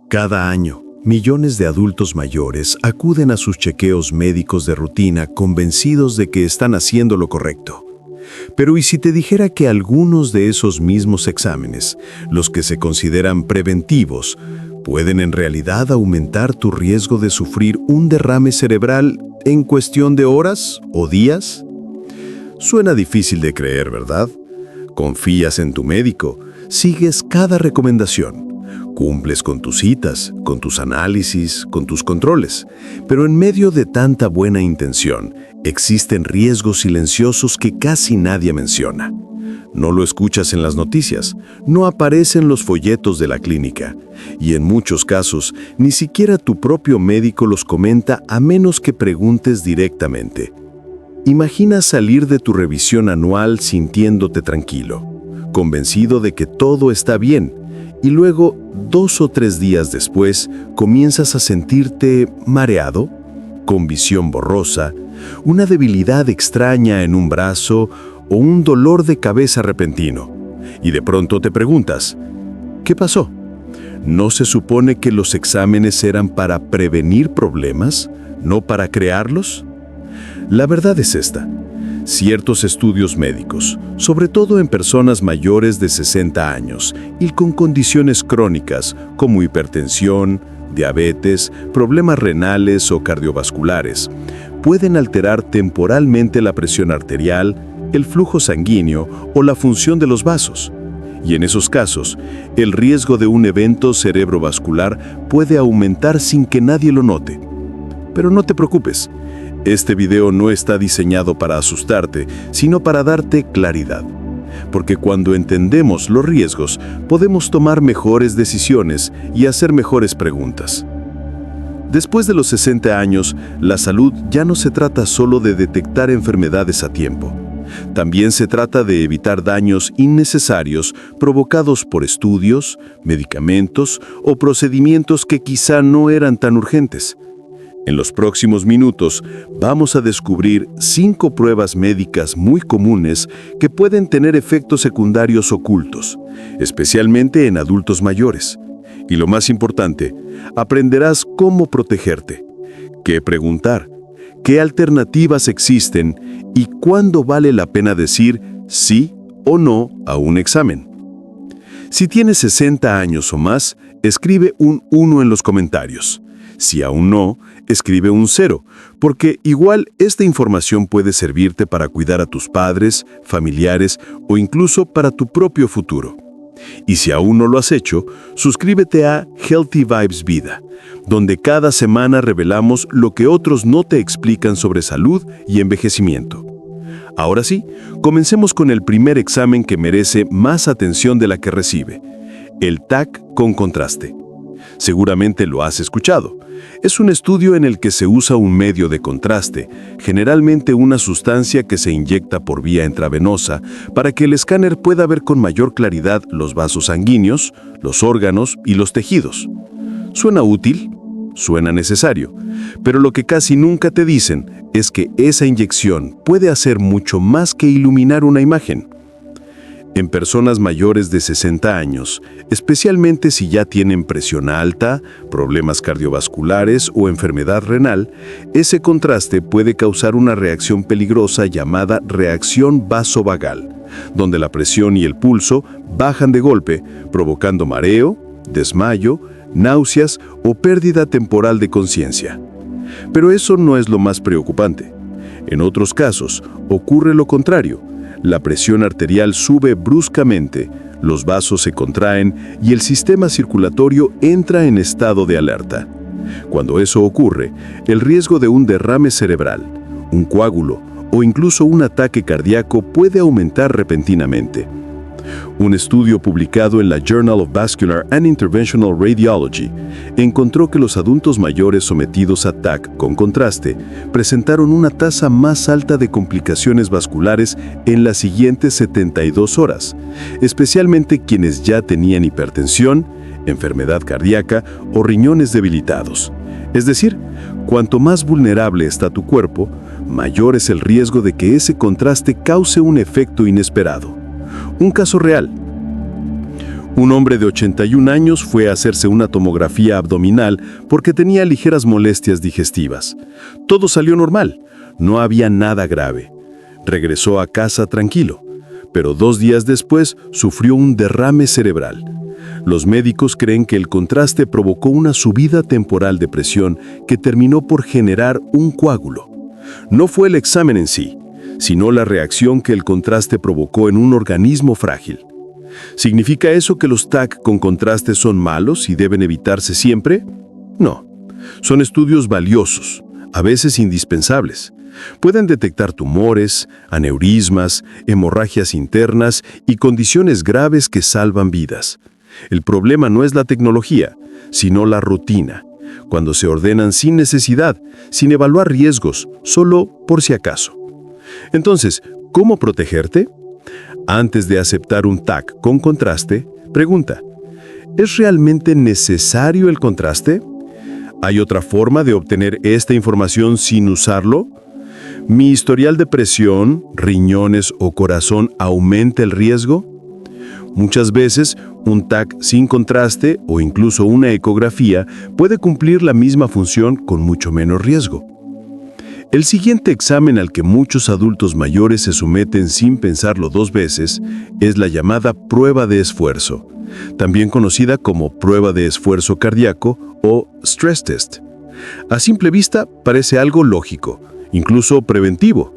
Cada año, millones de adultos mayores acuden a sus chequeos médicos de rutina convencidos de que están haciendo lo correcto. Pero ¿y si te dijera que algunos de esos mismos exámenes, los que se consideran preventivos, pueden en realidad aumentar tu riesgo de sufrir un derrame cerebral en cuestión de horas o días? Suena difícil de creer, ¿verdad? Confías en tu médico, sigues cada recomendación, cumples con tus citas, con tus análisis, con tus controles, pero en medio de tanta buena intención, existen riesgos silenciosos que casi nadie menciona. No lo escuchas en las noticias, no aparecen los folletos de la clínica, y en muchos casos, ni siquiera tu propio médico los comenta a menos que preguntes directamente. Imagina salir de tu revisión anual sintiéndote tranquilo, convencido de que todo está bien, y luego, 2 o 3 días después, comienzas a sentirte mareado, con visión borrosa, una debilidad extraña en un brazo o un dolor de cabeza repentino. Y de pronto te preguntas, ¿qué pasó? ¿No se supone que los exámenes eran para prevenir problemas, no para crearlos? La verdad es esta. Ciertos estudios médicos, sobre todo en personas mayores de 60 años y con condiciones crónicas como hipertensión, diabetes, problemas renales o cardiovasculares, pueden alterar temporalmente la presión arterial, el flujo sanguíneo o la función de los vasos. Y en esos casos, el riesgo de un evento cerebrovascular puede aumentar sin que nadie lo note. Pero no te preocupes. Este video no está diseñado para asustarte, sino para darte claridad. Porque cuando entendemos los riesgos, podemos tomar mejores decisiones y hacer mejores preguntas. Después de los 60 años, la salud ya no se trata solo de detectar enfermedades a tiempo. También se trata de evitar daños innecesarios provocados por estudios, medicamentos o procedimientos que quizá no eran tan urgentes. En los próximos minutos vamos a descubrir 5 pruebas médicas muy comunes que pueden tener efectos secundarios ocultos, especialmente en adultos mayores. Y lo más importante, aprenderás cómo protegerte, qué preguntar, qué alternativas existen y cuándo vale la pena decir sí o no a un examen. Si tienes 60 años o más, escribe un 1 en los comentarios. Si aún no, escribe un 0, porque igual esta información puede servirte para cuidar a tus padres, familiares o incluso para tu propio futuro. Y si aún no lo has hecho, suscríbete a Healthy Vibes Vida, donde cada semana revelamos lo que otros no te explican sobre salud y envejecimiento. Ahora sí, comencemos con el primer examen que merece más atención de la que recibe, el TAC con contraste. Seguramente lo has escuchado. Es un estudio en el que se usa un medio de contraste, generalmente una sustancia que se inyecta por vía intravenosa, para que el escáner pueda ver con mayor claridad los vasos sanguíneos, los órganos y los tejidos. ¿Suena útil? Suena necesario. Pero lo que casi nunca te dicen es que esa inyección puede hacer mucho más que iluminar una imagen. En personas mayores de 60 años, especialmente si ya tienen presión alta, problemas cardiovasculares o enfermedad renal, ese contraste puede causar una reacción peligrosa llamada reacción vasovagal, donde la presión y el pulso bajan de golpe, provocando mareo, desmayo, náuseas o pérdida temporal de conciencia. Pero eso no es lo más preocupante. En otros casos, ocurre lo contrario. La presión arterial sube bruscamente, los vasos se contraen y el sistema circulatorio entra en estado de alerta. Cuando eso ocurre, el riesgo de un derrame cerebral, un coágulo o incluso un ataque cardíaco puede aumentar repentinamente. Un estudio publicado en la Journal of Vascular and Interventional Radiology encontró que los adultos mayores sometidos a TAC con contraste presentaron una tasa más alta de complicaciones vasculares en las siguientes 72 horas, especialmente quienes ya tenían hipertensión, enfermedad cardíaca o riñones debilitados. Es decir, cuanto más vulnerable está tu cuerpo, mayor es el riesgo de que ese contraste cause un efecto inesperado. Un caso real. Un hombre de 81 años fue a hacerse una tomografía abdominal porque tenía ligeras molestias digestivas. Todo salió normal, no había nada grave. Regresó a casa tranquilo, pero 2 días después sufrió un derrame cerebral. Los médicos creen que el contraste provocó una subida temporal de presión que terminó por generar un coágulo. No fue el examen en sí, sino la reacción que el contraste provocó en un organismo frágil. ¿Significa eso que los TAC con contraste son malos y deben evitarse siempre? No. Son estudios valiosos, a veces indispensables. Pueden detectar tumores, aneurismas, hemorragias internas y condiciones graves que salvan vidas. El problema no es la tecnología, sino la rutina, cuando se ordenan sin necesidad, sin evaluar riesgos, solo por si acaso. Entonces, ¿cómo protegerte? Antes de aceptar un TAC con contraste, pregunta, ¿es realmente necesario el contraste? ¿Hay otra forma de obtener esta información sin usarlo? ¿Mi historial de presión, riñones o corazón aumenta el riesgo? Muchas veces, un TAC sin contraste o incluso una ecografía puede cumplir la misma función con mucho menos riesgo. El siguiente examen al que muchos adultos mayores se someten sin pensarlo 2 veces es la llamada prueba de esfuerzo, también conocida como prueba de esfuerzo cardíaco o stress test. A simple vista parece algo lógico, incluso preventivo.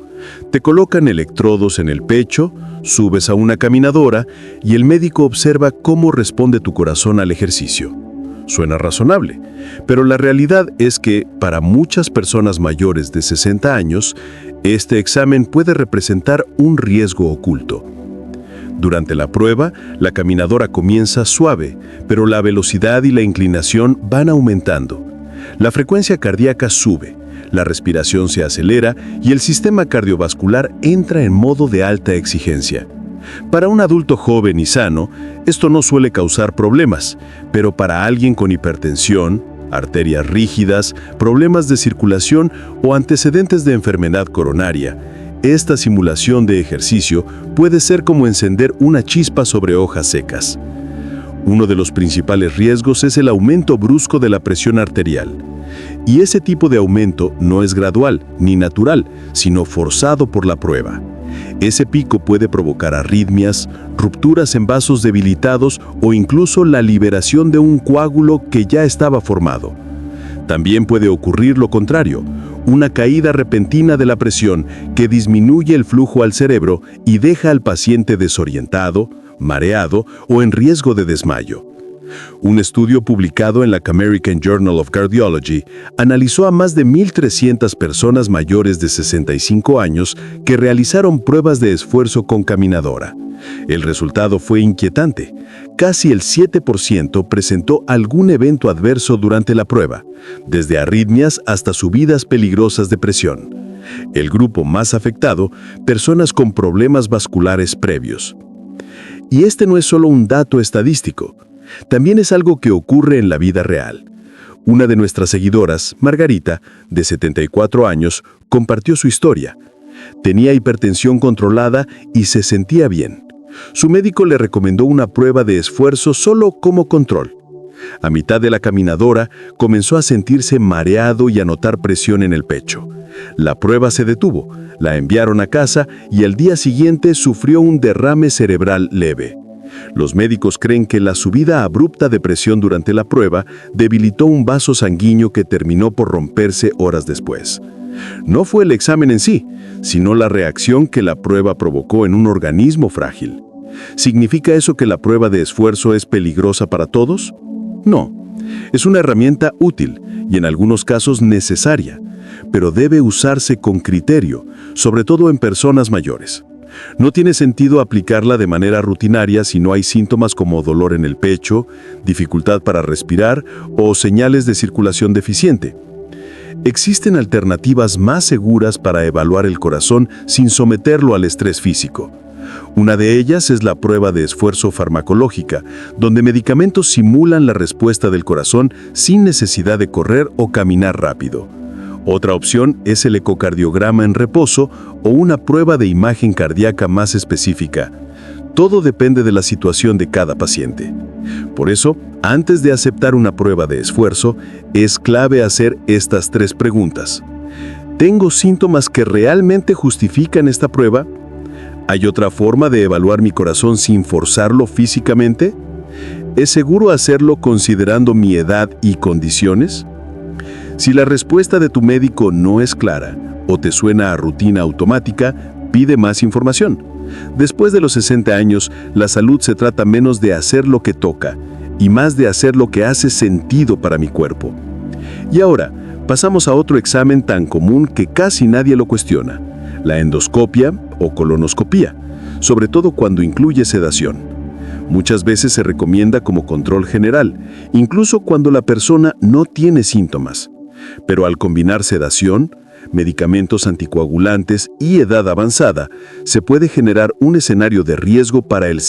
Te colocan electrodos en el pecho, subes a una caminadora y el médico observa cómo responde tu corazón al ejercicio. Suena razonable, pero la realidad es que para muchas personas mayores de 60 años, este examen puede representar un riesgo oculto. Durante la prueba, la caminadora comienza suave, pero la velocidad y la inclinación van aumentando. La frecuencia cardíaca sube, la respiración se acelera y el sistema cardiovascular entra en modo de alta exigencia. Para un adulto joven y sano, esto no suele causar problemas, pero para alguien con hipertensión, arterias rígidas, problemas de circulación o antecedentes de enfermedad coronaria, esta simulación de ejercicio puede ser como encender una chispa sobre hojas secas. Uno de los principales riesgos es el aumento brusco de la presión arterial. Y ese tipo de aumento no es gradual ni natural, sino forzado por la prueba. Ese pico puede provocar arritmias, rupturas en vasos debilitados o incluso la liberación de un coágulo que ya estaba formado. También puede ocurrir lo contrario, una caída repentina de la presión que disminuye el flujo al cerebro y deja al paciente desorientado, mareado o en riesgo de desmayo. Un estudio publicado en la American Journal of Cardiology analizó a más de 1,300 personas mayores de 65 años que realizaron pruebas de esfuerzo con caminadora. El resultado fue inquietante. Casi el 7% presentó algún evento adverso durante la prueba, desde arritmias hasta subidas peligrosas de presión. El grupo más afectado, personas con problemas vasculares previos. Y este no es solo un dato estadístico. También es algo que ocurre en la vida real. Una de nuestras seguidoras, Margarita, de 74 años, compartió su historia. Tenía hipertensión controlada y se sentía bien. Su médico le recomendó una prueba de esfuerzo solo como control. A mitad de la caminadora, comenzó a sentirse mareado y a notar presión en el pecho. La prueba se detuvo, la enviaron a casa y al día siguiente sufrió un derrame cerebral leve. Los médicos creen que la subida abrupta de presión durante la prueba debilitó un vaso sanguíneo que terminó por romperse horas después. No fue el examen en sí, sino la reacción que la prueba provocó en un organismo frágil. ¿Significa eso que la prueba de esfuerzo es peligrosa para todos? No. Es una herramienta útil y en algunos casos necesaria, pero debe usarse con criterio, sobre todo en personas mayores. No tiene sentido aplicarla de manera rutinaria si no hay síntomas como dolor en el pecho, dificultad para respirar o señales de circulación deficiente. Existen alternativas más seguras para evaluar el corazón sin someterlo al estrés físico. Una de ellas es la prueba de esfuerzo farmacológica, donde medicamentos simulan la respuesta del corazón sin necesidad de correr o caminar rápido. Otra opción es el ecocardiograma en reposo o una prueba de imagen cardíaca más específica. Todo depende de la situación de cada paciente. Por eso, antes de aceptar una prueba de esfuerzo, es clave hacer estas 3 preguntas. ¿Tengo síntomas que realmente justifican esta prueba? ¿Hay otra forma de evaluar mi corazón sin forzarlo físicamente? ¿Es seguro hacerlo considerando mi edad y condiciones? Si la respuesta de tu médico no es clara o te suena a rutina automática, pide más información. Después de los 60 años, la salud se trata menos de hacer lo que toca y más de hacer lo que hace sentido para mi cuerpo. Y ahora, pasamos a otro examen tan común que casi nadie lo cuestiona: la endoscopia o colonoscopía, sobre todo cuando incluye sedación. Muchas veces se recomienda como control general, incluso cuando la persona no tiene síntomas. Pero al combinar sedación, medicamentos anticoagulantes y edad avanzada, se puede generar un escenario de riesgo para el